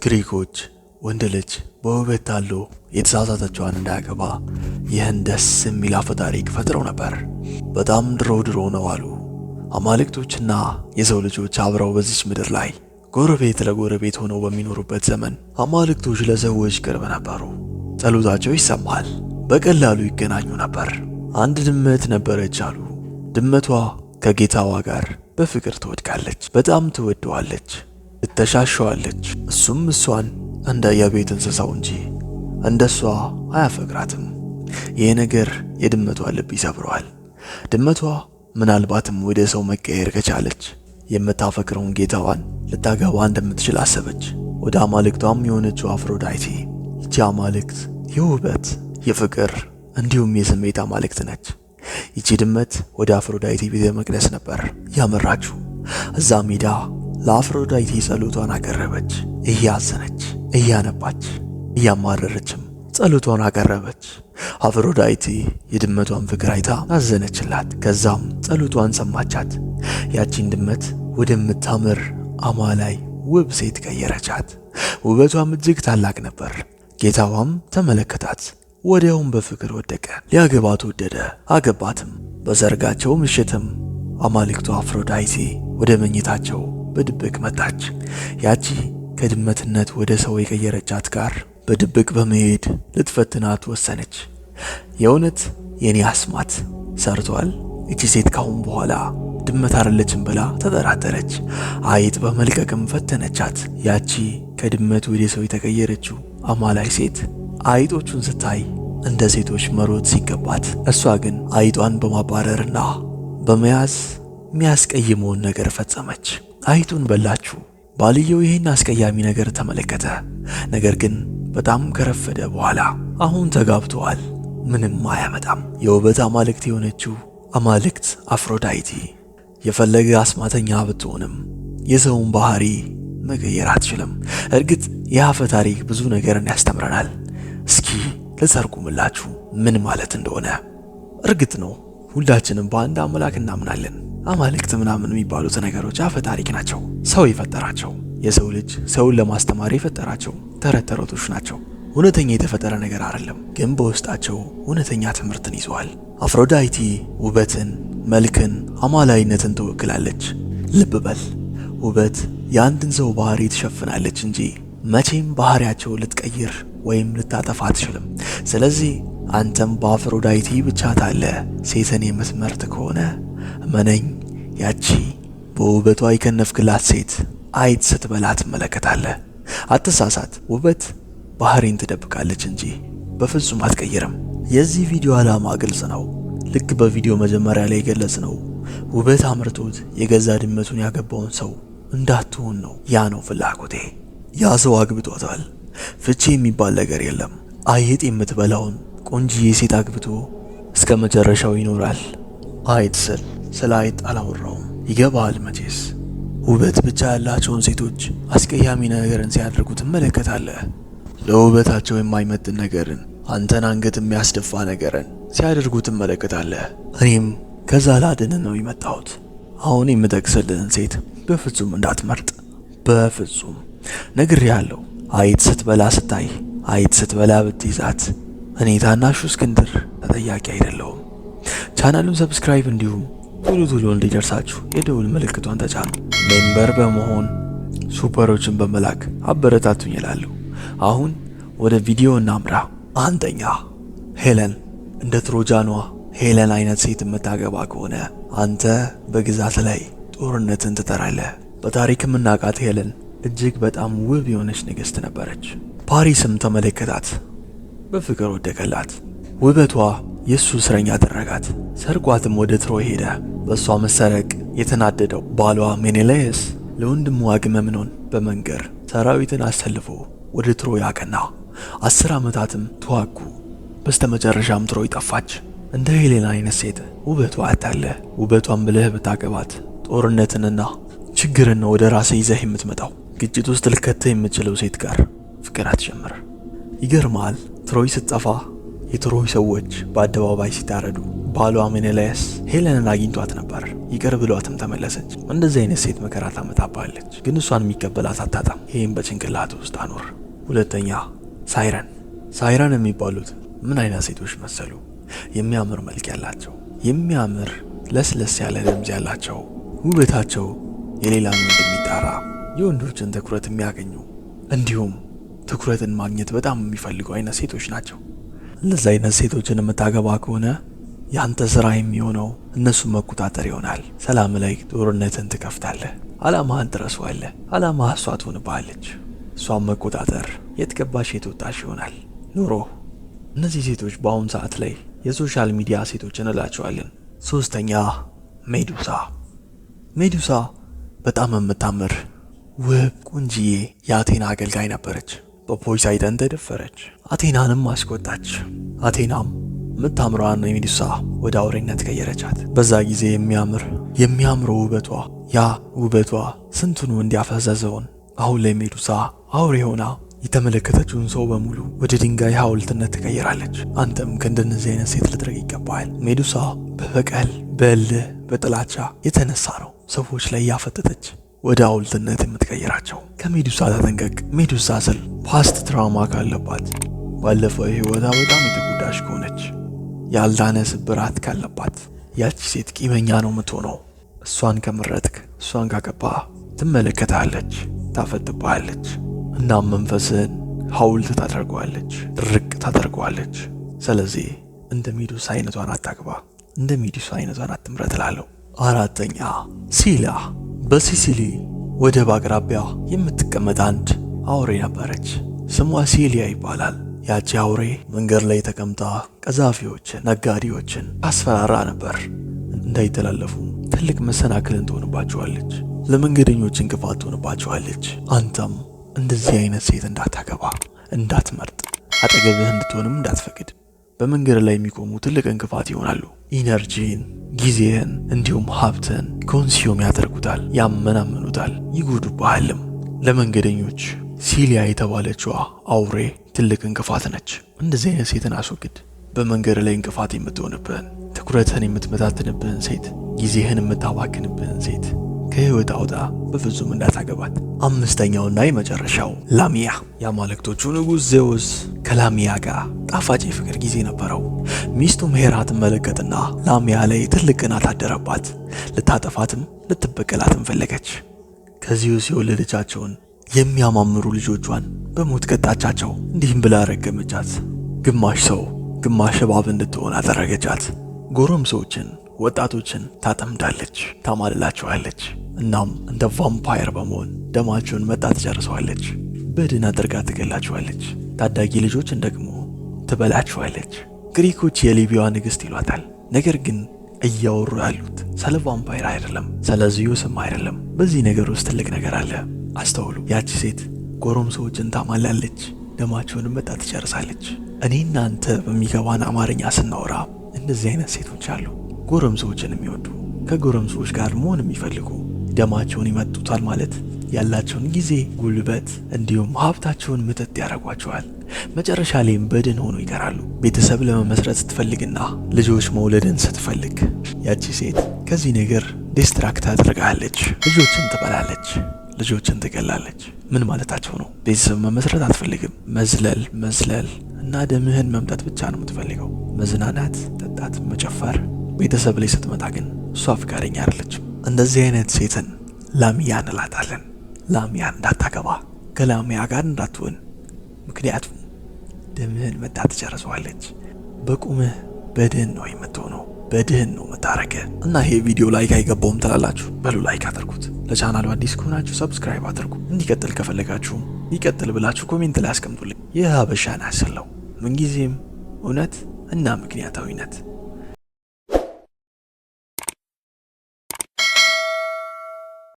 ግሪኮች ወንድ ልጅ በውበት ታሎ የተሳሳተችዋን እንዳያገባ ይህን ደስ የሚል አፈ ታሪክ ፈጥረው ነበር። በጣም ድሮ ነው አሉ። አማልክቶችና የሰው ልጆች አብረው በዚች ምድር ላይ ጎረቤት ለጎረቤት ሆነው በሚኖሩበት ዘመን አማልክቶች ለሰዎች ቅርብ ነበሩ። ጸሎታቸው ይሰማል፣ በቀላሉ ይገናኙ ነበር። አንድ ድመት ነበረች አሉ። ድመቷ ከጌታዋ ጋር በፍቅር ትወድቃለች፣ በጣም ትወደዋለች፣ ትተሻሸዋለች። እሱም እሷን እንደ የቤት እንስሳው እንጂ እንደሷ አያፈቅራትም። ይህ ነገር የድመቷ ልብ ይሰብረዋል። ድመቷ ምናልባትም ወደ ሰው መቀየር ከቻለች የምታፈቅረውን ጌታዋን ልታገባ እንደምትችል አሰበች። ወደ አማልክቷም የሆነችው አፍሮዳይቲ፣ ይቺ አማልክት የውበት የፍቅር እንዲሁም የስሜት አማልክት ነች። ይቺ ድመት ወደ አፍሮዳይቲ ቤተ መቅደስ ነበር ያመራችው። እዛ ሜዳ ለአፍሮዳይቲ ጸሎቷን አቀረበች። እያዘነች፣ እያነባች፣ እያማረረችም ጸሎቷን አቀረበች። አፍሮዳይቲ የድመቷን ፍቅር አይታ አዘነችላት። ከዛም ጸሎቷን ሰማቻት። ያቺን ድመት ወደምታምር አማላይ ውብ ሴት ቀየረቻት። ውበቷም እጅግ ታላቅ ነበር። ጌታዋም ተመለከታት፣ ወዲያውም በፍቅር ወደቀ። ሊያገባት ወደደ፣ አገባትም። በሰርጋቸው ምሽትም አማልክቷ አፍሮዳይቲ ወደ መኝታቸው በድብቅ መጣች። ያቺ ከድመትነት ወደ ሰው የቀየረቻት ጋር በድብቅ በመሄድ ልትፈትናት ወሰነች። የእውነት የኔ አስማት ሰርቷል? እቺ ሴት ካሁን በኋላ ድመት አይደለችም ብላ ተጠራጠረች። አይጥ በመልቀቅም ፈተነቻት። ያቺ ከድመት ወደ ሰው የተቀየረችው አማላይ ሴት አይጦቹን ስታይ እንደ ሴቶች መሮጥ ሲገባት፣ እሷ ግን አይጧን በማባረርና በመያዝ የሚያስቀይመውን ነገር ፈጸመች። አይጡን በላችሁ። ባልየው ይህን አስቀያሚ ነገር ተመለከተ። ነገር ግን በጣም ከረፈደ በኋላ አሁን ተጋብተዋል፣ ምንም አያመጣም። የውበት አማልክት የሆነችው አማልክት አፍሮዳይቲ የፈለገ አስማተኛ ብትሆንም የሰውን ባህሪ መቀየር አትችልም። እርግጥ የአፈ ታሪክ ብዙ ነገርን ያስተምረናል። እስኪ ልተርጉምላችሁ ምን ማለት እንደሆነ። እርግጥ ነው ሁላችንም በአንድ አምላክ እናምናለን። አማልክት ምናምን የሚባሉት ነገሮች አፈ ታሪክ ናቸው፣ ሰው የፈጠራቸው። የሰው ልጅ ሰውን ለማስተማር የፈጠራቸው ተረት ተረቶች ናቸው። እውነተኛ የተፈጠረ ነገር አይደለም፣ ግን በውስጣቸው እውነተኛ ትምህርትን ይዘዋል። አፍሮዳይቲ ውበትን፣ መልክን፣ አማላይነትን ትወክላለች። ልብ በል፣ ውበት የአንድን ሰው ባህሪ ትሸፍናለች እንጂ መቼም ባህሪያቸው ልትቀይር ወይም ልታጠፋ አትችልም። ስለዚህ አንተም በአፍሮዳይቲ ብቻ ታለ ሴትን የምትመርጥ ከሆነ እመነኝ፣ ያቺ በውበቷ የከነፍክላት ሴት አይጥ ስትበላ ትመለከታለህ። አትሳሳት፣ ውበት ባህሪን ትደብቃለች እንጂ በፍጹም አትቀይርም። የዚህ ቪዲዮ ዓላማ ግልጽ ነው። ልክ በቪዲዮ መጀመሪያ ላይ ገለጽ ነው። ውበት አምርቶት የገዛ ድመቱን ያገባውን ሰው እንዳትሆን ነው። ያ ነው ፍላጎቴ። ያ ሰው አግብቷታል። ፍቺ የሚባል ነገር የለም። አይጥ የምትበላውን ቆንጂዬ ሴት አግብቶ እስከ መጨረሻው ይኖራል። አይጥ ስለ አይጥ አላወራውም። ይገባል መቼስ። ውበት ብቻ ያላቸውን ሴቶች አስቀያሚ ነገርን ሲያደርጉ ትመለከታለህ። ለውበታቸው የማይመጥን ነገርን፣ አንተን አንገት የሚያስደፋ ነገርን ሲያደርጉ ትመለከታለህ። እኔም ከዛ ላድን ነው የመጣሁት። አሁን የምጠቅስልህን ሴት በፍጹም እንዳትመርጥ፣ በፍጹም ነግሬሃለሁ። አይጥ ስትበላ ስታይ፣ አይጥ ስትበላ ብትይዛት እኔ ታናሹ እስክንድር ተጠያቂ አይደለሁም። ቻናሉን ሰብስክራይብ እንዲሁም ቶሎ እንዲደርሳችሁ የደውል ምልክቷን ተጫኑ። ሜምበር በመሆን ሱፐሮችን በመላክ አበረታቱኝ እላለሁ። አሁን ወደ ቪዲዮ እናምራ። አንደኛ፣ ሄለን። እንደ ትሮጃኗ ሄለን አይነት ሴት የምታገባ ከሆነ አንተ በግዛት ላይ ጦርነትን ትጠራለህ። በታሪክ የምናውቃት ሄለን እጅግ በጣም ውብ የሆነች ንግሥት ነበረች። ፓሪስም ተመለከታት፣ በፍቅር ወደቀላት። ውበቷ የእሱ እስረኛ አደረጋት። ሰርጓትም ወደ ትሮይ ሄደ። በእሷ መሰረቅ የተናደደው ባሏ ሜኔላየስ ለወንድሙ አግመምኖን በመንገር ሰራዊትን አሰልፎ ወደ ትሮይ አቀና። 10 ዓመታትም ተዋጉ። በስተመጨረሻም ትሮይ ጠፋች። እንደ ሄሌና አይነት ሴት ውበቷ አታለ። ውበቷን ብለህ ብታገባት ጦርነትንና ችግርን ወደ ራስህ ይዘህ የምትመጣው። ግጭት ውስጥ ልከተህ የምትችለው ሴት ጋር ፍቅር አትጀምር። ይገርማል። ትሮይ ስትጠፋ የትሮይ ሰዎች በአደባባይ ሲታረዱ ባሏ ሜኔላየስ ሄለንን አግኝቷት ነበር። ይቅር ብሏትም ተመለሰች። እንደዚህ አይነት ሴት መከራ ታመጣባለች፣ ግን እሷን የሚቀበላት አታጣም። ይህም በጭንቅላት ውስጥ አኖር። ሁለተኛ ሳይረን የሚባሉት ምን አይነት ሴቶች መሰሉ? የሚያምር መልክ ያላቸው፣ የሚያምር ለስለስ ያለ ድምፅ ያላቸው፣ ውበታቸው የሌላን ወንድ የሚጣራ፣ የወንዶችን ትኩረት የሚያገኙ እንዲሁም ትኩረትን ማግኘት በጣም የሚፈልጉ አይነት ሴቶች ናቸው። እንደዚህ አይነት ሴቶችን የምታገባ ከሆነ ያንተ ስራ የሚሆነው እነሱን መቆጣጠር ይሆናል። ሰላም ላይ ጦርነትን ትከፍታለህ። አላማህን ትረሳዋለህ። አላማህ እሷ ትሆንብሃለች። እሷን መቆጣጠር የት ገባሽ የት ወጣሽ ይሆናል ኑሮ። እነዚህ ሴቶች በአሁኑ ሰዓት ላይ የሶሻል ሚዲያ ሴቶች እንላቸዋለን። ሶስተኛ ሜዱሳ በጣም የምታምር ውብ ቆንጂዬ የአቴና አገልጋይ ነበረች። በፖይሳይደን ተደፈረች። አቴናንም አስቆጣች። አቴናም የምታምረዋን ሜዱሳ ወደ አውሬነት ቀየረቻት። በዛ ጊዜ የሚያምረው ውበቷ ያ ውበቷ ስንቱን ወንድ ያፈዘዘውን አሁን ላይ ሜዱሳ አውሬ ሆና የተመለከተችውን ሰው በሙሉ ወደ ድንጋይ ሐውልትነት ትቀይራለች። አንተም ከእንደነዚህ አይነት ሴት ልትረቅ ይገባሃል። ሜዱሳ በበቀል በእልህ በጥላቻ የተነሳ ነው ሰዎች ላይ ያፈጠጠች ወደ ሐውልትነት የምትቀይራቸው። ከሜዱሳ ተጠንቀቅ። ሜዱሳ ስል ፓስት ትራውማ ካለባት፣ ባለፈው ህይወቷ በጣም የተጎዳሽ ከሆነች፣ ያልዳነ ስብራት ካለባት ያቺ ሴት ቂመኛ ነው የምትሆነው። እሷን ከመረጥክ፣ እሷን ካገባ ትመለከታለች፣ ታፈጥባለች። እናም መንፈስህን ሐውልት ታደርገዋለች፣ ድርቅ ታደርገዋለች። ስለዚህ እንደ ሜዱሳ አይነቷን አታግባ፣ እንደ ሜዱሳ አይነቷን አትምረጥ እላለሁ። አራተኛ ሲላ በሲሲሊ ወደብ አቅራቢያ የምትቀመጥ አንድ አውሬ ነበረች። ስሟ ሲሊያ ይባላል። ያቺ አውሬ መንገድ ላይ ተቀምጣ ቀዛፊዎችን፣ ነጋዴዎችን አስፈራራ ነበር። እንዳይተላለፉ ትልቅ መሰናክልን ትሆንባቸዋለች። ለመንገደኞች እንቅፋት ትሆንባቸዋለች። አንተም እንደዚህ አይነት ሴት እንዳታገባ፣ እንዳትመርጥ፣ አጠገብህ እንድትሆንም እንዳትፈቅድ። በመንገድ ላይ የሚቆሙ ትልቅ እንቅፋት ይሆናሉ። ኢነርጂን፣ ጊዜህን እንዲሁም ሀብትህን ኮንሱም ያደርጉታል፣ ያመናምኑታል፣ ይጎዱብሃልም። ለመንገደኞች ሲሊያ የተባለችዋ አውሬ ትልቅ እንቅፋት ነች። እንደዚህ አይነት ሴትን አስወግድ። በመንገድ ላይ እንቅፋት የምትሆንብህን፣ ትኩረትህን የምትበታትንብህን ሴት፣ ጊዜህን የምታባክንብህን ሴት ከህይወት አውጣ። በፍጹም እንዳታገባት። አምስተኛውና የመጨረሻው ላሚያ። የአማልክቶቹ ንጉሥ ዜውስ ከላሚያ ጋር ጣፋጭ የፍቅር ጊዜ ነበረው። ሚስቱም ሄራ ትመለከትና ላሚያ ላይ ትልቅ ቅናት አደረባት። ልታጠፋትም ልትበቀላትም ፈለገች። ከዚዩስ የወለደቻቸውን የሚያማምሩ ልጆቿን በሞት ቀጣቻቸው። እንዲህም ብላ ረገመቻት። ግማሽ ሰው ግማሽ እባብ እንድትሆን አደረገቻት። ጎረምሶችን ወጣቶችን ታጠምዳለች፣ ታማልላቸዋለች። እናም እንደ ቫምፓየር በመሆን ደማቸውን መጣ ትጨርሰዋለች። በድን አድርጋ ትገላቸዋለች። ታዳጊ ልጆችን ደግሞ ትበላቸዋለች። ግሪኮች የሊቢያዋ ንግሥት ይሏታል። ነገር ግን እያወሩ ያሉት ስለ ቫምፓየር አይደለም፣ ስለ ዚዩስም አይደለም። በዚህ ነገር ውስጥ ትልቅ ነገር አለ። አስተውሉ። ያቺ ሴት ጎረምሶችን ታማላለች፣ ደማቸውን መጣ ትጨርሳለች። እኔና አንተ በሚገባን አማርኛ ስናወራ እንደዚህ አይነት ሴቶች አሉ። ጎረምሶችን የሚወዱ፣ ከጎረምሶች ጋር መሆን የሚፈልጉ፣ ደማቸውን ይመጡታል ማለት ያላቸውን ጊዜ፣ ጉልበት እንዲሁም ሀብታቸውን ምጥጥ ያደርጓቸዋል። መጨረሻ ላይም በድን ሆኖ ይቀራሉ። ቤተሰብ ለመመስረት ስትፈልግና ልጆች መውለድን ስትፈልግ ያቺ ሴት ከዚህ ነገር ዲስትራክት አድርጋለች። ልጆችን ትበላለች፣ ልጆችን ትገላለች። ምን ማለታቸው ነው? ቤተሰብ መመስረት አትፈልግም። መዝለል እና ደምህን መምጠት ብቻ ነው የምትፈልገው። መዝናናት፣ ጠጣት፣ መጨፈር። ቤተሰብ ላይ ስትመጣ ግን እሷ ፍቃደኛ አይደለችም። እንደዚህ አይነት ሴትን ላሚያ እንላታለን። ላሚያን እንዳታገባ፣ ከላሚያ ጋር እንዳትሆን። ምክንያቱም ደምህን መጣ ትጨርሰዋለች። በቁምህ በድህን ነው የምትሆነው፣ በድህን ነው መታረገ። እና ይሄ ቪዲዮ ላይክ አይገባውም ትላላችሁ? በሉ ላይክ አድርጉት። ለቻናሉ አዲስ ከሆናችሁ ሰብስክራይብ አድርጉ። እንዲቀጥል ከፈለጋችሁም ይቀጥል ብላችሁ ኮሜንት ላይ አስቀምጡልኝ። ይህ ሀበሻን ያሰለው ምንጊዜም እውነት እና ምክንያታዊነት